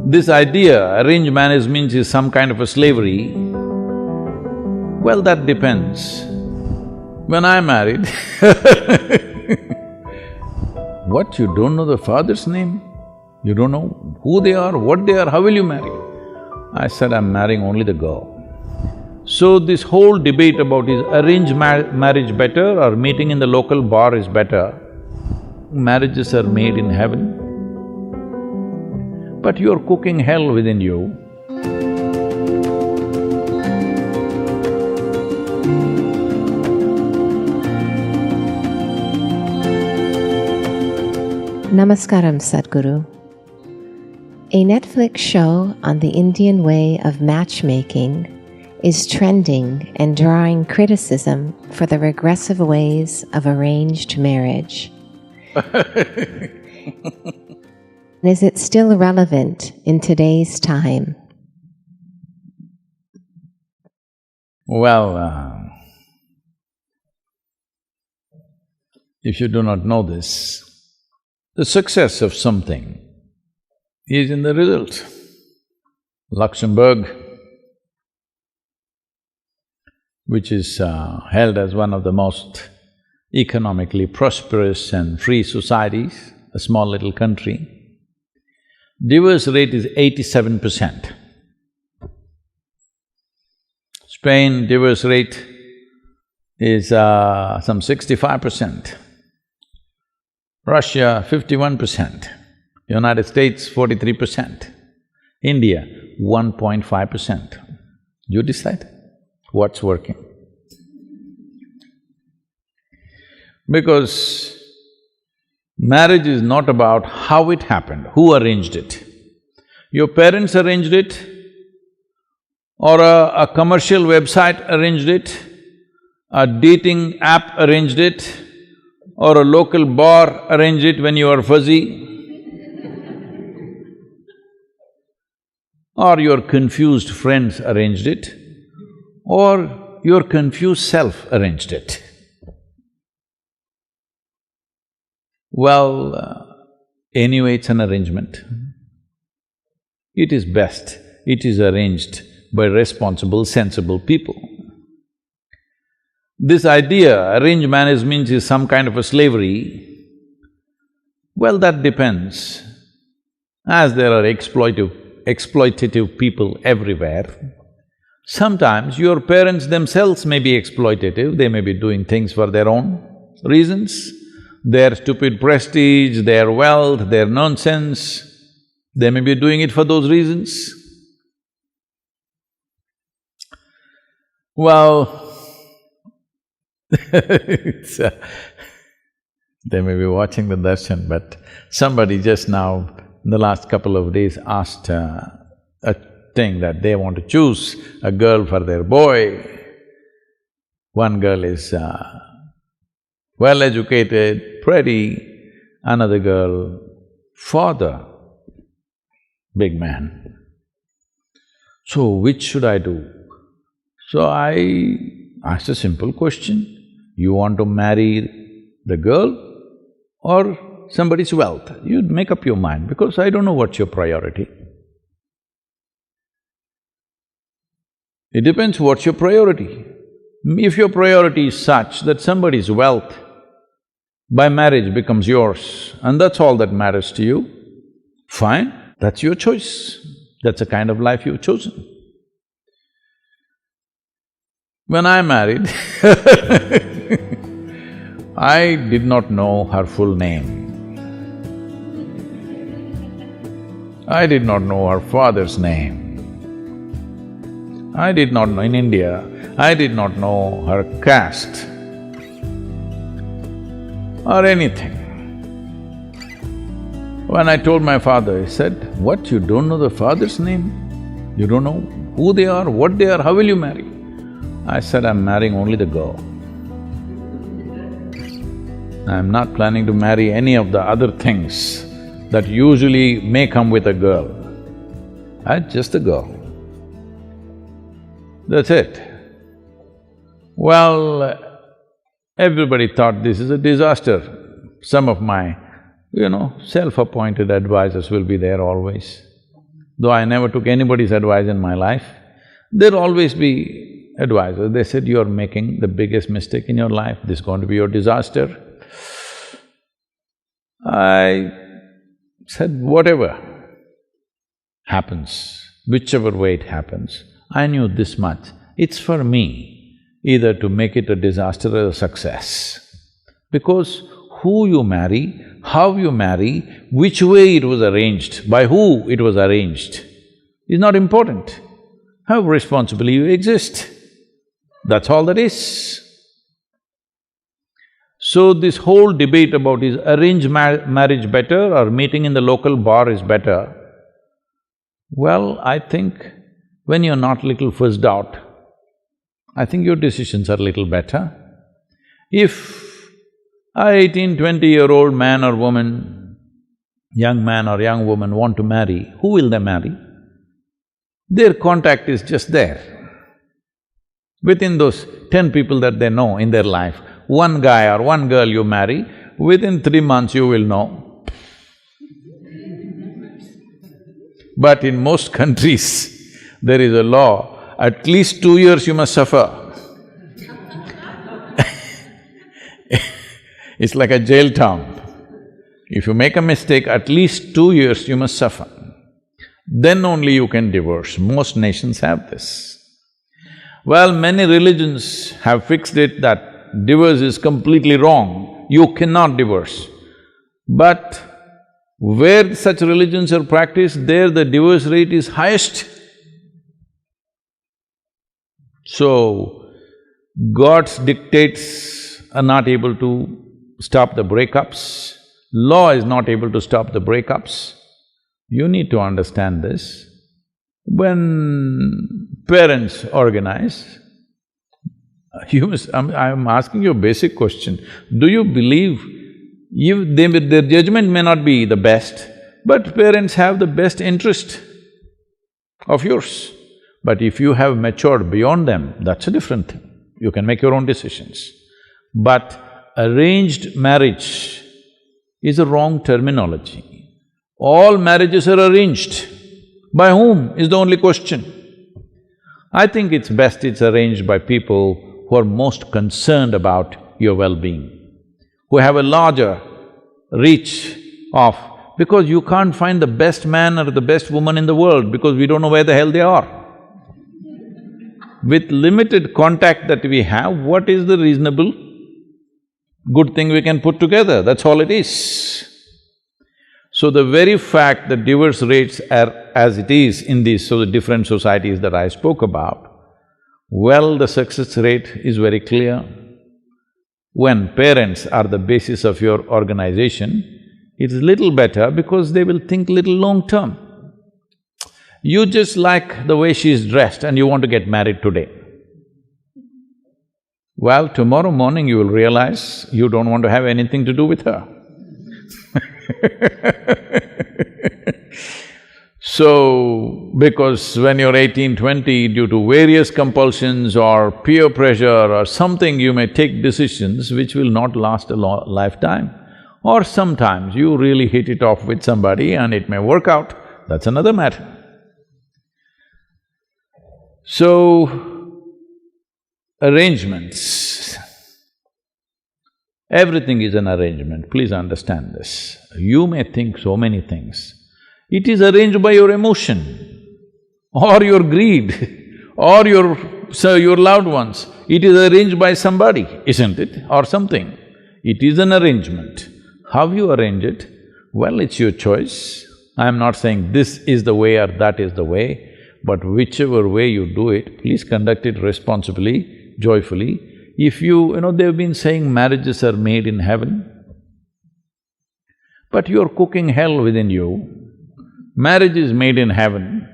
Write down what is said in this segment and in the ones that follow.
This idea, arranged marriage means is some kind of a slavery, well, that depends. When I married what, you don't know the father's name? You don't know who they are, what they are, how will you marry? I said, I'm marrying only the girl. So this whole debate about is arranged marriage better or meeting in the local bar is better, marriages are made in heaven. But you're cooking hell within you. Namaskaram, Sadhguru. A Netflix show on the Indian way of matchmaking is trending and drawing criticism for the regressive ways of arranged marriage. Is it still relevant in today's time? Well, if you do not know this, the success of something is in the result. Luxembourg, which is held as one of the most economically prosperous and free societies, a small little country, divorce rate is 87%. Spain, divorce rate is some 65%. Russia, 51%. United States, 43%. India, 1.5%. You decide what's working. Because marriage is not about how it happened, who arranged it. Your parents arranged it, or a commercial website arranged it, a dating app arranged it, or a local bar arranged it when you were fuzzy, or your confused friends arranged it, or your confused self arranged it. Well, anyway, it's an arrangement. It is best, it is arranged by responsible, sensible people. This idea, arranged marriage means is some kind of a slavery, well, that depends. As there are exploitative people everywhere, sometimes your parents themselves may be exploitative, they may be doing things for their own reasons, their stupid prestige, their wealth, their nonsense, they may be doing it for those reasons. Well, they may be watching the darshan, but somebody just now, in the last couple of days, asked a thing that they want to choose a girl for their boy. One girl is well-educated, pretty, another girl, father, big man. So, which should I do? So I asked a simple question, you want to marry the girl or somebody's wealth? You'd make up your mind, because I don't know what's your priority. It depends what's your priority. If your priority is such that somebody's wealth by marriage becomes yours and that's all that matters to you, fine, that's your choice. That's the kind of life you've chosen. When I married I did not know her full name. I did not know her father's name. I did not know… in India, I did not know her caste or anything. When I told my father, he said, what, you don't know the father's name? You don't know who they are, what they are, how will you marry? I said, I'm marrying only the girl. I'm not planning to marry any of the other things that usually may come with a girl. Just a girl. That's it. Well, everybody thought this is a disaster. Some of my, self-appointed advisors will be there always. though I never took anybody's advice in my life, there'll always be advisors. They said, you're making the biggest mistake in your life, this is going to be your disaster. I said, whatever happens, whichever way it happens, I knew this much, it's for me either to make it a disaster or a success. Because who you marry, how you marry, which way it was arranged, by who it was arranged, is not important. How responsibly you exist, that's all that is. So this whole debate about is arranged marriage better or meeting in the local bar is better, well, I think when you're not little fussed out, I think your decisions are little better. If a 18, 20-year-old man or woman, young man or young woman want to marry, who will they marry? Their contact is just there. Within those 10 people that they know in their life, one guy or one girl you marry, within 3 months you will know. But in most countries, there is a law, at least 2 years you must suffer. It's like a jail town. If you make a mistake, at least 2 years you must suffer. Then only you can divorce. Most nations have this. Well, many religions have fixed it that divorce is completely wrong, you cannot divorce. But where such religions are practiced, there the divorce rate is highest. So, God's dictates are not able to stop the breakups, law is not able to stop the breakups. You need to understand this. When parents organize, I'm asking you a basic question. Do you believe their judgment may not be the best, but parents have the best interest of yours. But if you have matured beyond them, that's a different thing. You can make your own decisions. But arranged marriage is a wrong terminology. All marriages are arranged. By whom is the only question. I think it's best it's arranged by people who are most concerned about your well-being, who have a larger reach of… because you can't find the best man or the best woman in the world because we don't know where the hell they are. With limited contact that we have, what is the reasonable good thing we can put together? That's all it is. So the very fact that divorce rates are as it is in these different societies that I spoke about, well, the success rate is very clear. When parents are the basis of your organization, it's little better because they will think little long-term. You just like the way she's dressed and you want to get married today. Well, tomorrow morning you will realize you don't want to have anything to do with her. So, because when you're 18, 20, due to various compulsions or peer pressure or something, you may take decisions which will not last a lifetime. Or sometimes you really hit it off with somebody and it may work out, that's another matter. So, arrangements, everything is an arrangement, please understand this. You may think so many things. It is arranged by your emotion or your greed or your loved ones. It is arranged by somebody, isn't it? Or something. It is an arrangement. How you arrange it? Well, it's your choice. I am not saying this is the way or that is the way, but whichever way you do it, please conduct it responsibly, joyfully. If they've been saying marriages are made in heaven, but you're cooking hell within you. Marriage is made in heaven.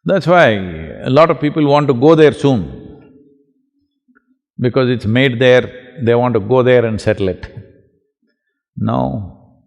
That's why a lot of people want to go there soon. Because it's made there, they want to go there and settle it. No,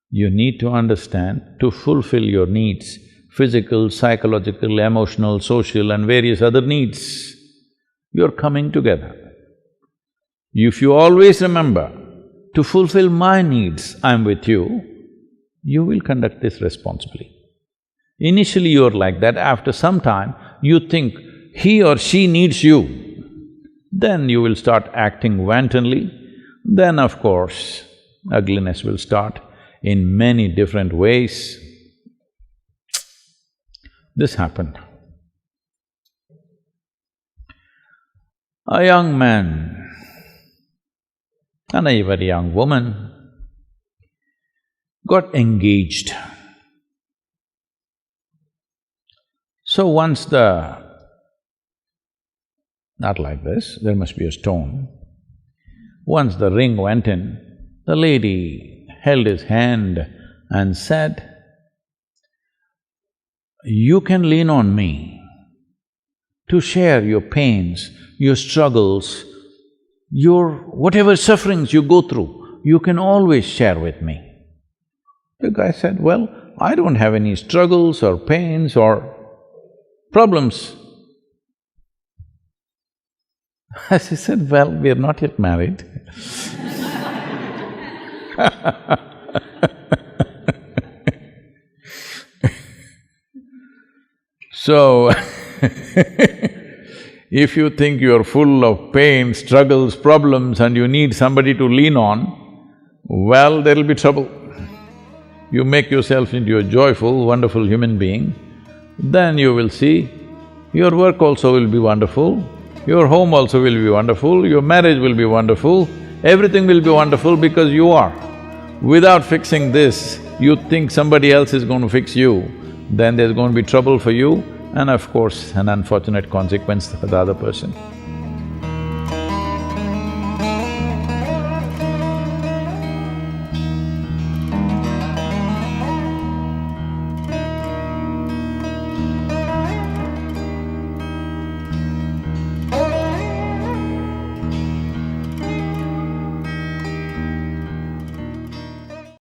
you need to understand, to fulfill your needs, physical, psychological, emotional, social and various other needs, you're coming together. If you always remember, to fulfill my needs, I'm with you, you will conduct this responsibly. Initially you're like that, after some time you think he or she needs you, then you will start acting wantonly, then of course ugliness will start in many different ways. This happened. A young man and a very young woman got engaged. So once not like this, there must be a stone. Once the ring went in, the lady held his hand and said, "You can lean on me to share your pains, your struggles, your whatever sufferings you go through, you can always share with me." The guy said, "Well, I don't have any struggles or pains or problems." She said, "Well, we are not yet married." So, if you think you're full of pain, struggles, problems and you need somebody to lean on, well, there'll be trouble. You make yourself into a joyful, wonderful human being, then you will see your work also will be wonderful, your home also will be wonderful, your marriage will be wonderful, everything will be wonderful because you are. Without fixing this, you think somebody else is going to fix you, then there's going to be trouble for you and of course an unfortunate consequence for the other person.